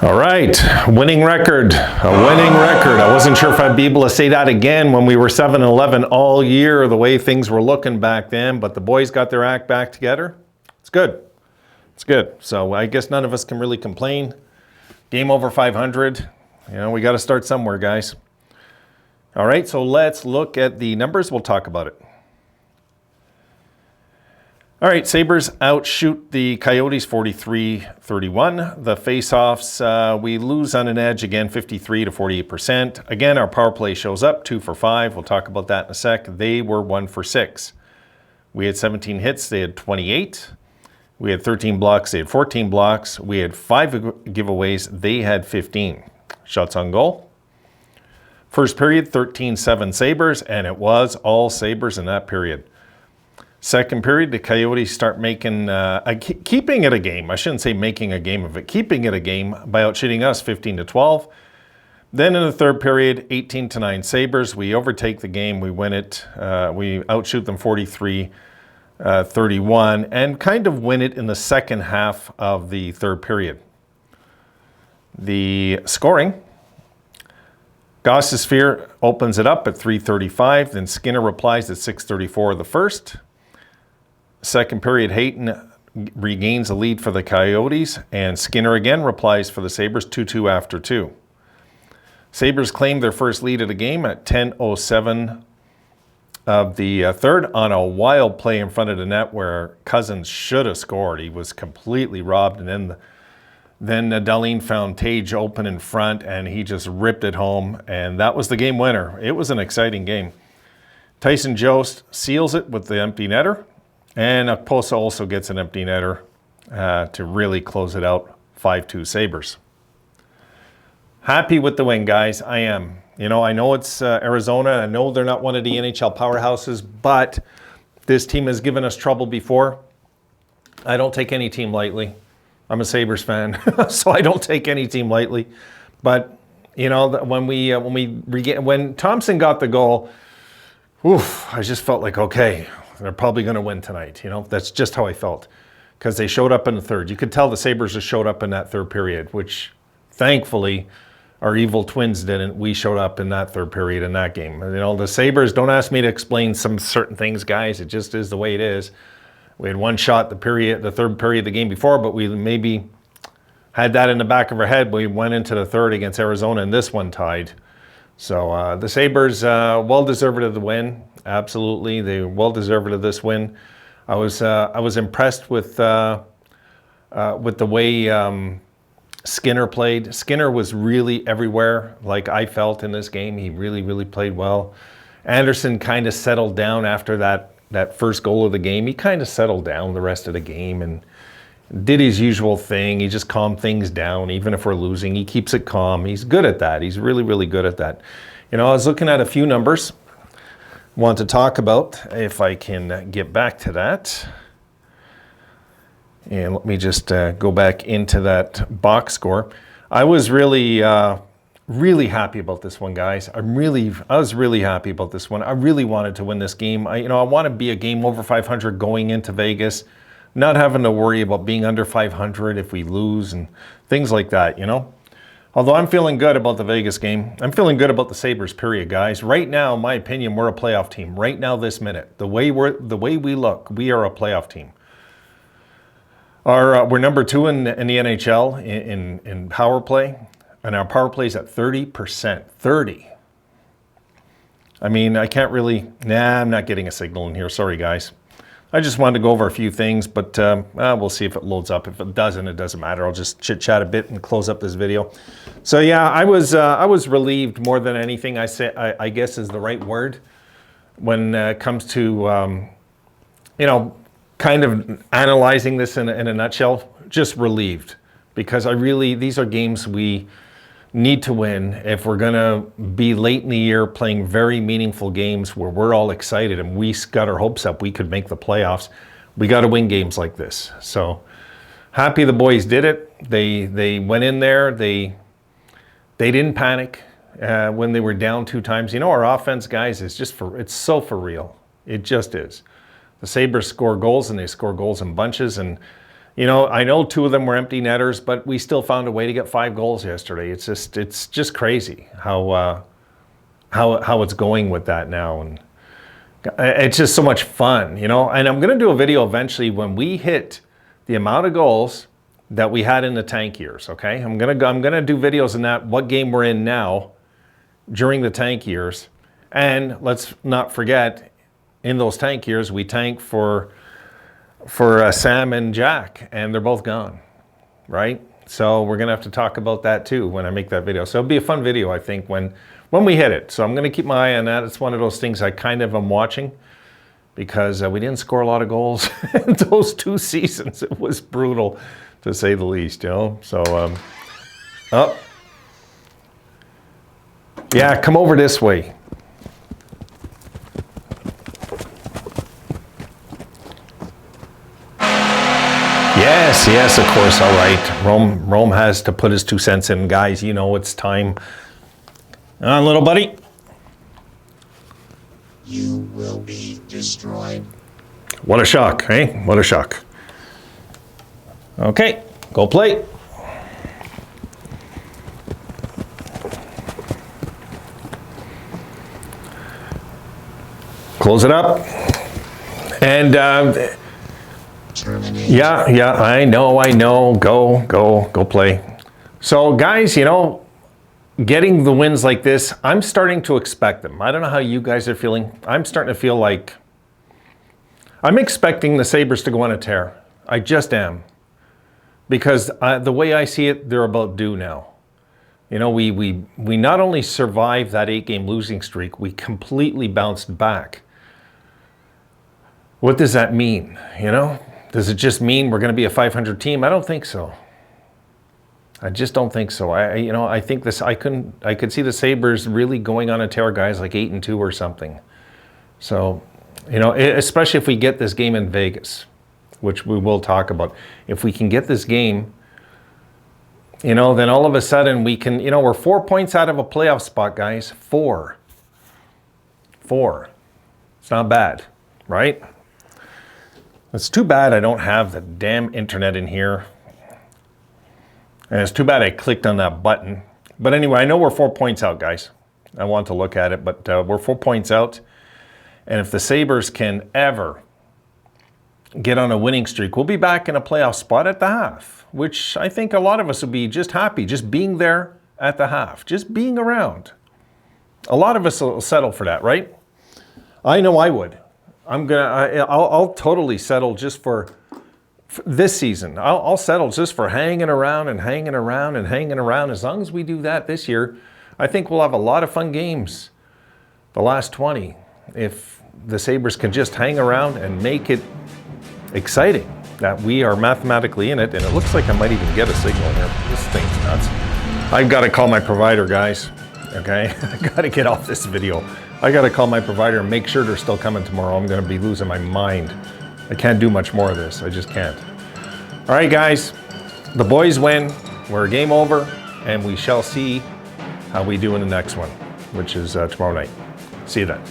All right, winning record, a winning record. I wasn't sure if I'd be able to say that again when we were 7-11 all year, the way things were looking back then, but the boys got their act back together. It's good. It's good. So I guess none of us can really complain. Game over 500. You know, we got to start somewhere, guys. All right, so let's look at the numbers. We'll talk about it. All right, Sabres outshoot the Coyotes 43-31. The face-offs, we lose on an edge again, 53 to 48%. Again, our power play shows up, 2 for 5. We'll talk about that in a sec. They were 1 for 6. We had 17 hits, they had 28. We had 13 blocks, they had 14 blocks. We had 5 giveaways, they had 15. Shots on goal. First period, 13-7 Sabres, and it was all Sabres in that period. Second period, the Coyotes start making, keeping it a game. I shouldn't say making a game of it. Keeping it a game by outshooting us 15-12. Then in the third period, 18-9 Sabres. We overtake the game. We win it. We outshoot them 43-31 and kind of win it in the second half of the third period. The scoring, Gostisbehere opens it up at 3:35. Then Skinner replies at 6:34 of the first. Second period, Hayton regains a lead for the Coyotes, and Skinner again replies for the Sabres, 2-2 after 2. Sabres claim their first lead of the game at 10:07 of the third on a wild play in front of the net where Cousins should have scored. He was completely robbed, and then Dahlin found Tage open in front, and he just ripped it home, and that was the game winner. It was an exciting game. Tyson Jost seals it with the empty netter. And Okposo also gets an empty netter to really close it out, 5-2 Sabres. Happy with the win, guys. I am. You know, I know it's Arizona. I know they're not one of the NHL powerhouses, but this team has given us trouble before. I don't take any team lightly. I'm a Sabres fan, so I don't take any team lightly. But, you know, when Thompson got the goal, I just felt like, okay, they're probably going to win tonight. You know, that's just how I felt because they showed up in the third. You could tell the Sabres just showed up in that third period, which thankfully our evil twins didn't. We showed up in that third period in that game. You know, the Sabres, don't ask me to explain some certain things, guys. It just is the way it is. We had one shot the third period the game before, but we maybe had that in the back of our head. We went into the third against Arizona and this one tied. So the Sabres, well-deserved of the win. Absolutely, they well-deserved of this win. I was impressed with the way Skinner played. Skinner was really everywhere, like I felt in this game. He really, really played well. Anderson kind of settled down after that first goal of the game. He kind of settled down the rest of the game and did his usual thing. He just calmed things down. Even if we're losing, he keeps it calm. He's good at that. He's really, really good at that. You know, I was looking at a few numbers. Want to talk about, if I can get back to that. And let me just go back into that box score. I was really, really happy about this one, guys. I was really happy about this one. I really wanted to win this game. I want to be a game over 500 going into Vegas. Not having to worry about being under 500 if we lose and things like that, you know. Although I'm feeling good about the Vegas game. I'm feeling good about the Sabres, period, guys. Right now, in my opinion, we're a playoff team. Right now, this minute. The way we look, we are a playoff team. We're number 2 in the NHL in power play, and our power play is at 30%. 30. I mean, I can't really... I'm not getting a signal in here. Sorry, guys. I just wanted to go over a few things, but we'll see if it loads up. If it doesn't, it doesn't matter. I'll just chit-chat a bit and close up this video. So yeah, I was relieved more than anything. I guess is the right word when it comes to you know, kind of analyzing this in a nutshell. Just relieved because these are games we need to win if we're going to be late in the year playing very meaningful games where we're all excited and we got our hopes up we could make the playoffs. We got to win games like this. So happy the boys did it. They went in there. They didn't panic when they were down 2 times. You know, our offense, guys, is it's so for real. It just is. The Sabres score goals and they score goals in bunches, and You know, I know 2 of them were empty netters, but we still found a way to get 5 goals yesterday. It's just crazy how it's going with that now, and it's just so much fun, you know. And I'm going to do a video eventually when we hit the amount of goals that we had in the tank years. Okay, I'm gonna do videos on that. What game we're in now during the tank years, and let's not forget, in those tank years we tanked for Sam and Jack, and they're both gone, right? So we're gonna have to talk about that too when I make that video. So it'll be a fun video, I think, when we hit it. So I'm gonna keep my eye on that. It's one of those things I kind of am watching, because we didn't score a lot of goals in those 2 seasons. It was brutal, to say the least, you know. So, oh, yeah, come over this way. Yes, of course. All right, Rome has to put his 2 cents in, guys. You know it's time. On, little buddy. You will be destroyed. What a shock, eh? What a shock. Okay, go play. Close it up. And yeah, I know. Go play. So guys, you know, getting the wins like this, I'm starting to expect them. I don't know how you guys are feeling. I'm starting to feel like I'm expecting the Sabres to go on a tear. I just am. Because the way I see it, they're about due now. You know, we not only survived that 8-game losing streak, we completely bounced back. What does that mean? You know, does it just mean we're going to be a 500 team? I don't think so. I just don't think so. I think this. I could see the Sabres really going on a tear, guys, like 8-2 or something. So, you know, especially if we get this game in Vegas, which we will talk about. If we can get this game, you know, then all of a sudden we can, you know, we're 4 points out of a playoff spot, guys. 4. It's not bad, right? It's too bad I don't have the damn internet in here. And it's too bad I clicked on that button. But anyway, I know we're 4 points out, guys. I want to look at it, but we're 4 points out. And if the Sabres can ever get on a winning streak, we'll be back in a playoff spot at the half, which I think a lot of us would be just happy, just being there at the half, just being around. A lot of us will settle for that, right? I know I would. I'll totally settle just for this season. I'll settle just for hanging around. As long as we do that this year, I think we'll have a lot of fun games the last 20. If the Sabres can just hang around and make it exciting that we are mathematically in it. And it looks like I might even get a signal here. This thing's nuts. I've got to call my provider, guys. Okay, I got to get off this video. I got to call my provider and make sure they're still coming tomorrow. I'm going to be losing my mind. I can't do much more of this. I just can't. All right, guys, the boys win. We're game over, and we shall see how we do in the next one, which is tomorrow night. See you then.